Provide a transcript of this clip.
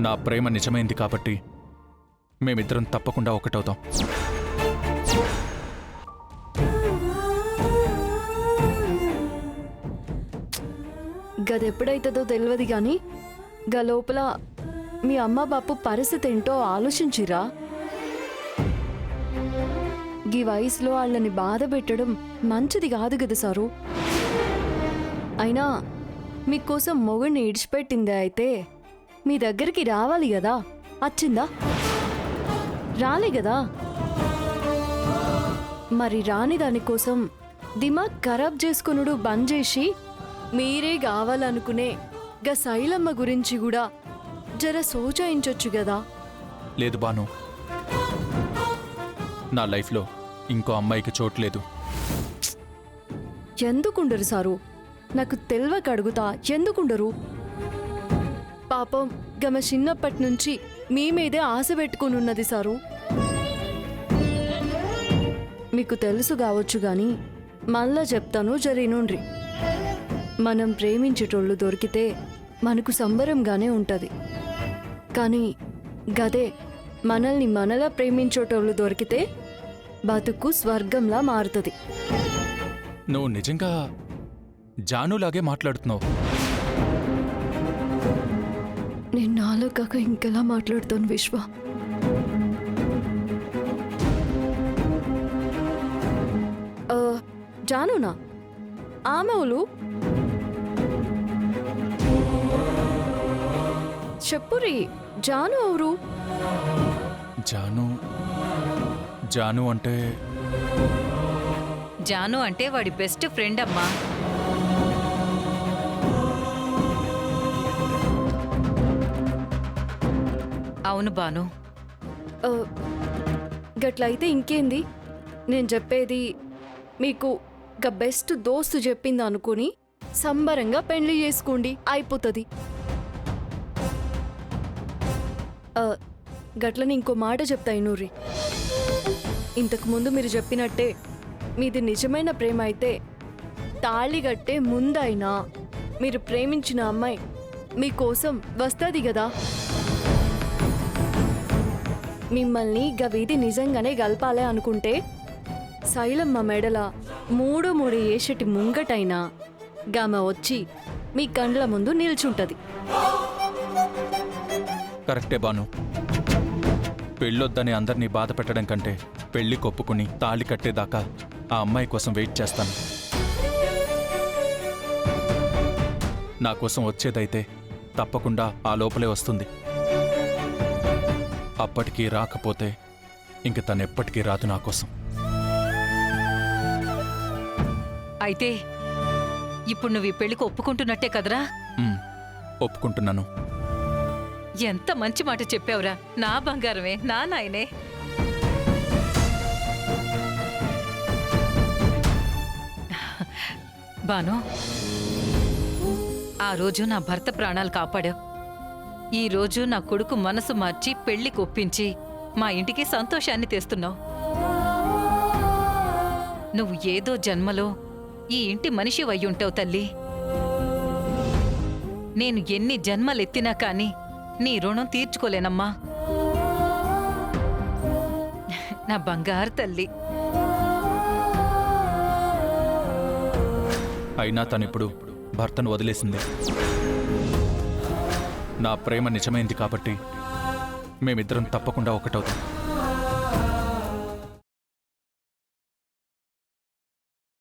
నా ప్రేమ నిజమైంది కాబట్టి మేమిద్దరం తప్పకుండా ఒకటవుతాం. గదెప్పుడైతుందో తెలియదు గాని గా లోపల మీ అమ్మ బాపు పరిస్థితి ఏంటో ఆలోచించిరా? ఈ వయసులో వాళ్ళని బాధ పెట్టడం మంచిది కాదు కదా సారు. అయినా మీకోసం మొగుడిని ఇడిచిపెట్టిందే అయితే మీ దగ్గరికి రావాలి కదా, వచ్చిందా? రాలే కదా. మరి రాని దానికోసం దిమాగ్ ఖరాబ్ చేసుకునుడు బంద్ చేసి మీరే కావాలనుకునే గా శైలమ్మ గురించి కూడా జర సోచాయించొచ్చు కదా. లేదు బాను, నా లైఫ్లో ఇంకో అమ్మాయికి చోట్లేదు. ఎందుకుండరు సారు? నాకు తెల్వక అడుగుతా, ఎందుకుండరు? పాపం గమ చిన్నప్పటి నుంచి మీ మీదే ఆశ పెట్టుకునున్నది సారు. మీకు తెలుసు కావచ్చు గాని మళ్ళా చెప్తాను, జరినుండ్రి. మనం ప్రేమించేటోళ్ళు దొరికితే మనకు సంబరంగానే ఉంటది. కానీ గదే మనల్ని మనలా ప్రేమించేటోళ్ళు దొరికితే బతుకు స్వర్గంలా మారుతుంది. నువ్వు నిజంగా జానులాగే మాట్లాడుతున్నావు. నేను నాలో కాక ఇంకెలా మాట్లాడుతాను విశ్వ? జానునా? ఆమెవులు చెప్పురి. జాను ఎవరు? జాను అంటే జాను అంటే వాడి బెస్ట్ ఫ్రెండ్ అమ్మా. అవును బాను. గట్లయితే ఇంకేంది? నేను చెప్పేది మీకు గా బెస్ట్ దోస్తు చెప్పింది అనుకుని సంబరంగా పెళ్లి చేసుకోండి, అయిపోతుంది. గట్లని ఇంకో మాట చెప్తా ఇనూరి. ఇంతకుముందు మీరు చెప్పినట్టే మీది నిజమైన ప్రేమ అయితే తాళి కట్టే ముందైనా మీరు ప్రేమించిన అమ్మాయి మీకోసం వస్తుంది కదా. మిమ్మల్ని గవీది నిజంగానే గల్పాలే అనుకుంటే శైలమ్మ మెడల మూడు ఏషటి ముంగటైనా గామ వచ్చి మీ కండ్ల ముందు నిల్చుంటది. కరెక్టే బాను. పెళ్ళొద్దని అందరినీ బాధ పెట్టడం కంటే పెళ్లి కొప్పుకుని తాళి కట్టేదాకా ఆ అమ్మాయి కోసం వెయిట్ చేస్తాను. నా కోసం వచ్చేదైతే తప్పకుండా ఆ లోపలే వస్తుంది. అప్పటికీ రాకపోతే ఇంక తనెప్పటికీ రాదు నా కోసం. అయితే ఇప్పుడు నువ్వు ఈ పెళ్లికి ఒప్పుకుంటున్నట్టే కదరా? ఒప్పుకుంటున్నాను. ఎంత మంచి మాట చెప్పావురా, నా బంగారమే, నా నాయనే. బాను, ఆ రోజు నా భర్త ప్రాణాలు కాపాడావు. ఈ రోజు నా కొడుకు మనసు మార్చి పెళ్లికి ఒప్పించి మా ఇంటికి సంతోషాన్ని తెస్తున్నావు. నువ్వు ఏదో జన్మలో ఈ ఇంటి మనిషి అయ్యుంటావు తల్లి. నేను ఎన్ని జన్మలెత్తినా కాని నీ రుణం తీర్చుకోలేనమ్మా. నా బంగారు తల్లి. అయినా తనిప్పుడు భర్తను వదిలేసింది. నా ప్రేమ నిజమైంది కాబట్టి మేమిద్దరం తప్పకుండా ఒకటవుతాం.